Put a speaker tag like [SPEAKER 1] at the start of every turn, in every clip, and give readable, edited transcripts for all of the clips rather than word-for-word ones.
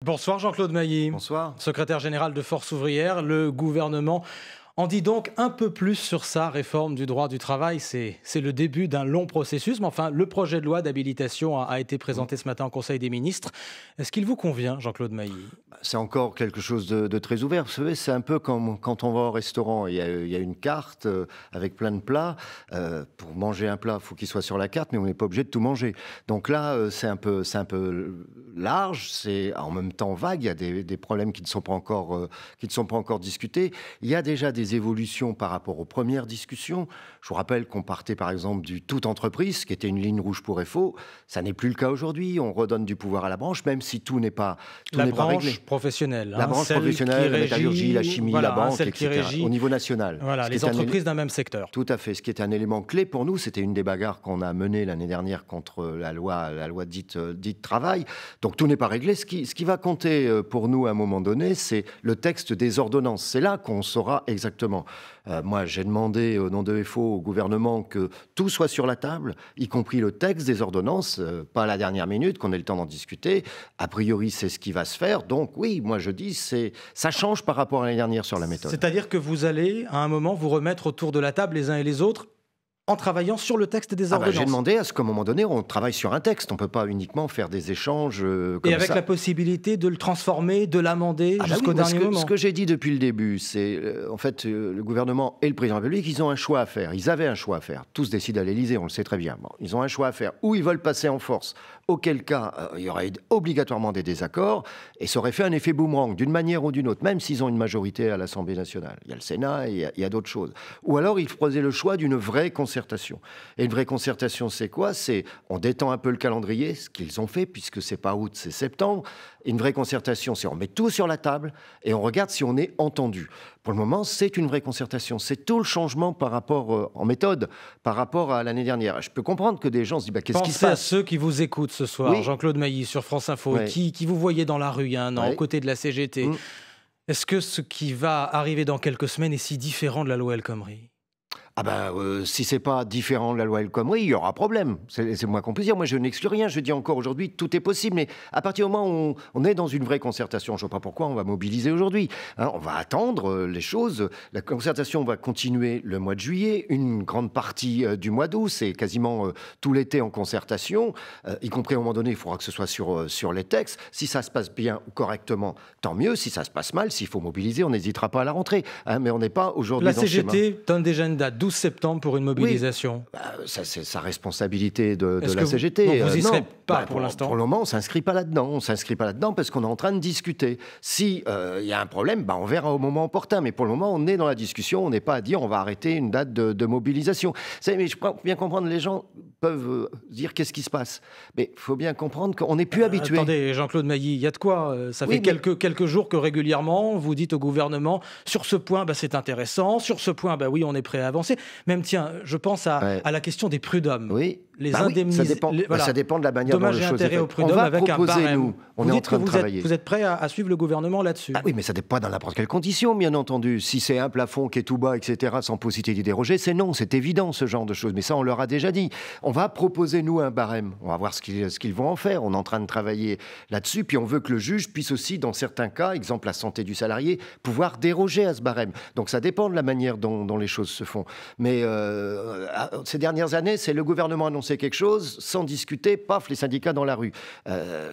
[SPEAKER 1] Bonsoir Jean-Claude Mailly.
[SPEAKER 2] Bonsoir.
[SPEAKER 1] Secrétaire général de Force ouvrière, le gouvernement en dit donc un peu plus sur sa réforme du droit du travail. C'est le début d'un long processus, mais enfin, le projet de loi d'habilitation a été présenté ce matin au Conseil des ministres. Est-ce qu'il vous convient, Jean-Claude Mailly?
[SPEAKER 2] C'est encore quelque chose de très ouvert. Vous savez, c'est un peu comme quand on va au restaurant. Il y a une carte avec plein de plats. Pour manger un plat, il faut qu'il soit sur la carte, mais on n'est pas obligé de tout manger. Donc là, c'est un peu large, c'est en même temps vague. Il y a des problèmes qui ne sont pas encore discutés. Il y a déjà des évolutions par rapport aux premières discussions. Je vous rappelle qu'on partait par exemple du toute entreprise, qui était une ligne rouge pour FO. Ça n'est plus le cas aujourd'hui. On redonne du pouvoir à la branche, même si tout n'est pas réglé.
[SPEAKER 1] Professionnelle.
[SPEAKER 2] La branche professionnelle, la métallurgie, la chimie, la banque, etc. Au niveau national.
[SPEAKER 1] Voilà, les entreprises d'un même secteur.
[SPEAKER 2] Tout à fait. Ce qui est un élément clé pour nous, c'était une des bagarres qu'on a menées l'année dernière contre la loi dite travail. Donc tout n'est pas réglé. Ce qui va compter pour nous à un moment donné, c'est le texte des ordonnances. C'est là qu'on saura exactement. Moi, j'ai demandé au nom de FO au gouvernement que tout soit sur la table, y compris le texte des ordonnances, pas à la dernière minute, qu'on ait le temps d'en discuter. A priori, c'est ce qui va se faire. Donc oui, moi je dis, ça change par rapport à l'année dernière sur la méthode.
[SPEAKER 1] C'est-à-dire que vous allez, à un moment, vous remettre autour de la table les uns et les autres en travaillant sur le texte des ordonnances.
[SPEAKER 2] J'ai demandé à ce qu'à un moment donné, on travaille sur un texte. On ne peut pas uniquement faire des échanges comme ça.
[SPEAKER 1] Et avec la possibilité de le transformer, de l'amender jusqu'au dernier moment.
[SPEAKER 2] Ce que j'ai dit depuis le début, c'est en fait le gouvernement et le président de la République, ils ont un choix à faire. Ils avaient un choix à faire. Tous décident à l'Élysée, on le sait très bien. Bon, ils ont un choix à faire. Ou ils veulent passer en force, auquel cas il y aurait obligatoirement des désaccords, et ça aurait fait un effet boomerang d'une manière ou d'une autre, même s'ils ont une majorité à l'Assemblée nationale. Il y a le Sénat et il y a d'autres choses. Ou alors ils faisaient le choix d'une vraie concertation. Et une vraie concertation, c'est quoi? C'est on détend un peu le calendrier, ce qu'ils ont fait, puisque c'est pas août, c'est septembre. Et une vraie concertation, c'est on met tout sur la table et on regarde si on est entendu. Pour le moment, c'est une vraie concertation. C'est tout le changement par rapport en méthode, par rapport à l'année dernière. Je peux comprendre que des gens se disent qu'est-ce qui se passe?
[SPEAKER 1] Pensez à ceux qui vous écoutent ce soir,
[SPEAKER 2] oui.
[SPEAKER 1] Jean-Claude Mailly sur France Info,
[SPEAKER 2] oui.
[SPEAKER 1] qui vous voyaient dans la rue il y a un an, aux côtés de la CGT. Est-ce que ce qui va arriver dans quelques semaines est si différent de la loi El Khomri?
[SPEAKER 2] Si c'est pas différent de la loi El Khomri, il y aura problème. C'est moins qu'on puisse dire. Moi, je n'exclus rien. Je dis encore aujourd'hui, tout est possible. Mais à partir du moment où on est dans une vraie concertation, je ne vois pas pourquoi on va mobiliser aujourd'hui. On va attendre les choses. La concertation va continuer le mois de juillet, une grande partie du mois d'août. C'est quasiment tout l'été en concertation. Y compris à un moment donné, il faudra que ce soit sur les textes. Si ça se passe bien ou correctement, tant mieux. Si ça se passe mal, s'il faut mobiliser, on n'hésitera pas à la rentrée. Mais on n'est pas aujourd'hui dans ce schéma.
[SPEAKER 1] La CGT donne déjà une date, 12 septembre pour une mobilisation.
[SPEAKER 2] Oui. Ça, c'est sa responsabilité de la CGT.
[SPEAKER 1] Vous n'y serez pas pour l'instant?
[SPEAKER 2] Pour le moment, on ne s'inscrit pas là-dedans. On ne s'inscrit pas là-dedans parce qu'on est en train de discuter. Si il y a un problème, on verra au moment opportun. Mais pour le moment, on est dans la discussion. On n'est pas à dire on va arrêter une date de mobilisation. Mais je peux bien comprendre, les gens peuvent dire qu'est-ce qui se passe. Mais il faut bien comprendre qu'on n'est plus habitué.
[SPEAKER 1] Attendez, Jean-Claude Mailly, il y a de quoi? Ça fait quelques jours que régulièrement, vous dites au gouvernement, sur ce point, c'est intéressant. Sur ce point, oui, on est prêt à avancer. Même, tiens, je pense à la question des prud'hommes.
[SPEAKER 2] Oui.
[SPEAKER 1] Les indemnisations.
[SPEAKER 2] Ça dépend de la manière dont les choses sont faites.
[SPEAKER 1] Au prud'homme avec un barème.
[SPEAKER 2] On est en train de travailler.
[SPEAKER 1] Vous êtes prêt à suivre le gouvernement là-dessus?
[SPEAKER 2] Oui, mais ça dépend pas dans n'importe quelle condition, bien entendu. Si c'est un plafond qui est tout bas, etc., sans possibilité d'y déroger, c'est non, c'est évident, ce genre de choses. Mais ça, on leur a déjà dit. On va proposer, nous, un barème. On va voir ce qu'ils vont en faire. On est en train de travailler là-dessus. Puis on veut que le juge puisse aussi, dans certains cas, exemple la santé du salarié, pouvoir déroger à ce barème. Donc ça dépend de la manière dont les choses se font. Mais ces dernières années, c'est le gouvernement annoncer quelque chose, sans discuter, paf, les syndicats dans la rue.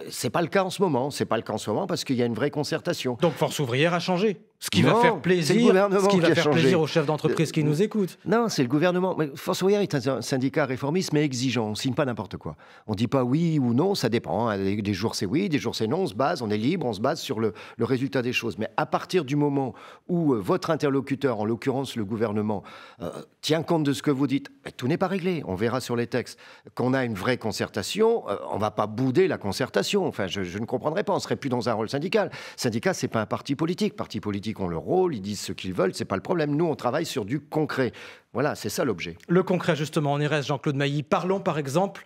[SPEAKER 2] C'est pas le cas en ce moment. C'est pas le cas en ce moment parce qu'il y a une vraie concertation.
[SPEAKER 1] Donc Force ouvrière a changé. Ce qui va faire plaisir aux chefs d'entreprise qui nous écoutent.
[SPEAKER 2] Non, c'est le gouvernement. Force ouvrière est un syndicat réformiste mais exigeant. On ne signe pas n'importe quoi. On ne dit pas oui ou non, ça dépend. Des jours c'est oui, des jours c'est non. On se base, on est libre, on se base sur le résultat des choses. Mais à partir du moment où votre interlocuteur, en l'occurrence le gouvernement, tient compte de ce que vous dites, tout n'est pas réglé. On verra sur les textes. Qu'on a une vraie concertation, on ne va pas bouder la concertation. Enfin, je ne comprendrais pas. On ne serait plus dans un rôle syndical. Syndicat, ce n'est pas un parti politique. Parti politique ont leur rôle, ils disent ce qu'ils veulent, c'est pas le problème. Nous, on travaille sur du concret. Voilà, c'est ça l'objet.
[SPEAKER 1] Le concret, justement, on y reste, Jean-Claude Mailly. Parlons, par exemple,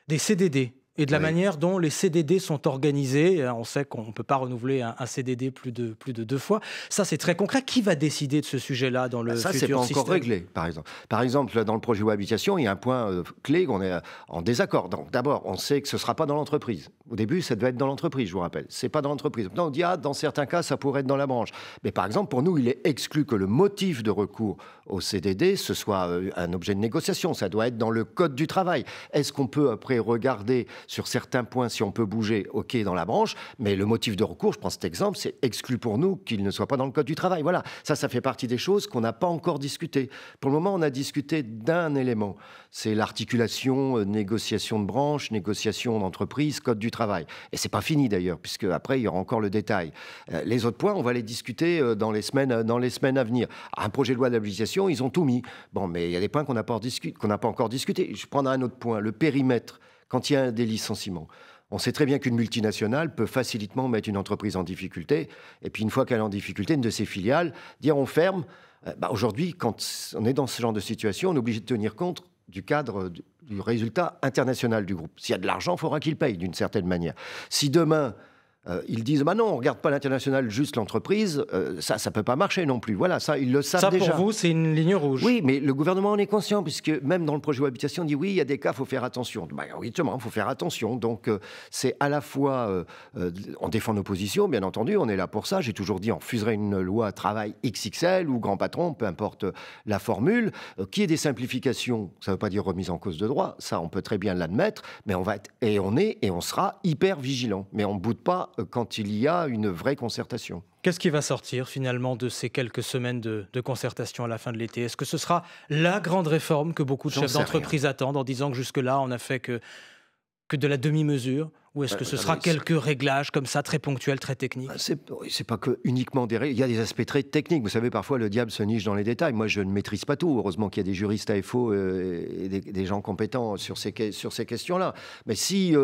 [SPEAKER 1] des CDD. Et de la
[SPEAKER 2] Oui.
[SPEAKER 1] manière dont les CDD sont organisés. On sait qu'on ne peut pas renouveler un CDD plus de 2 fois. Ça, c'est très concret. Qui va décider de ce sujet-là dans le
[SPEAKER 2] Ça, c'est pas
[SPEAKER 1] futur
[SPEAKER 2] encore
[SPEAKER 1] système?
[SPEAKER 2] réglé, par exemple. Par exemple, dans le projet de loi habitation, il y a un point clé qu'on est en désaccord. Donc, d'abord, on sait que ce ne sera pas dans l'entreprise. Au début, ça devait être dans l'entreprise, je vous rappelle. C'est pas dans l'entreprise. Maintenant, on dit, dans certains cas, ça pourrait être dans la branche. Mais par exemple, pour nous, il est exclu que le motif de recours au CDD, ce soit un objet de négociation. Ça doit être dans le code du travail. Est-ce qu'on peut après regarder sur certains points si on peut bouger, OK, dans la branche, mais le motif de recours, je prends cet exemple, c'est exclu pour nous qu'il ne soit pas dans le code du travail. Voilà, ça fait partie des choses qu'on n'a pas encore discutées. Pour le moment, on a discuté d'un élément, c'est l'articulation, négociation de branche, négociation d'entreprise, code du travail. Et c'est pas fini d'ailleurs, puisque après, il y aura encore le détail. Les autres points, on va les discuter dans les semaines à venir. Un projet de loi d'habilitation, ils ont tout mis. Bon, mais il y a des points qu'on n'a pas encore discuté. Je prendrai un autre point, le périmètre. Quand il y a des licenciements, on sait très bien qu'une multinationale peut facilement mettre une entreprise en difficulté, et puis une fois qu'elle est en difficulté, une de ses filiales, dire on ferme. Aujourd'hui, quand on est dans ce genre de situation, on est obligé de tenir compte du cadre du résultat international du groupe. S'il y a de l'argent, il faudra qu'il paye d'une certaine manière. Si demain, ils disent non, on ne regarde pas l'international, juste l'entreprise, ça ne peut pas marcher non plus. Voilà, ça, ils le savent déjà.
[SPEAKER 1] Ça, pour vous, c'est une ligne rouge.
[SPEAKER 2] Oui, mais le gouvernement en est conscient, puisque même dans le projet de loi habitation, on dit oui, il y a des cas, il faut faire attention. Oui, justement, il faut faire attention. Donc, c'est à la fois, on défend nos positions, bien entendu, on est là pour ça. J'ai toujours dit, on refuserait une loi travail XXL ou grand patron, peu importe la formule. Qu'il y ait des simplifications, ça ne veut pas dire remise en cause de droit, ça, on peut très bien l'admettre, mais on va être, et on sera hyper vigilant. Mais on ne boude pas quand il y a une vraie concertation.
[SPEAKER 1] Qu'est-ce qui va sortir finalement de ces quelques semaines de concertation à la fin de l'été? Est-ce que ce sera la grande réforme que beaucoup de chefs d'entreprise attendent en disant que jusque-là, on n'a fait que de la demi-mesure? Ou est-ce que ce sera quelques réglages comme ça, très ponctuels, très techniques?
[SPEAKER 2] C'est pas que uniquement des règles. Il y a des aspects très techniques. Vous savez, parfois, le diable se niche dans les détails. Moi, je ne maîtrise pas tout. Heureusement qu'il y a des juristes AFO et des gens compétents sur ces questions-là. Mais si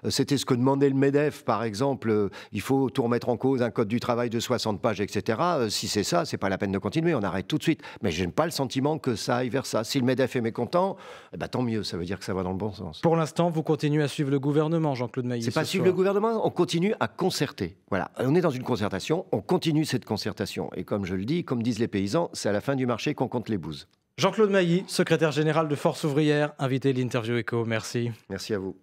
[SPEAKER 2] c'était ce que demandait le MEDEF, par exemple, il faut tout remettre en cause, un code du travail de 60 pages, etc. Si c'est ça, c'est pas la peine de continuer. On arrête tout de suite. Mais je n'ai pas le sentiment que ça aille vers ça. Si le MEDEF est mécontent, tant mieux. Ça veut dire que ça va dans le bon sens.
[SPEAKER 1] Pour l'instant, vous continuez à suivre le gouvernement, Jean-Claude Mailly.
[SPEAKER 2] C'est pas suivre le gouvernement, on continue à concerter. Voilà, on est dans une concertation, on continue cette concertation. Et comme je le dis, comme disent les paysans, c'est à la fin du marché qu'on compte les bouses.
[SPEAKER 1] Jean-Claude Mailly, secrétaire général de Force ouvrière, invité de l'Interview Écho. Merci.
[SPEAKER 2] Merci à vous.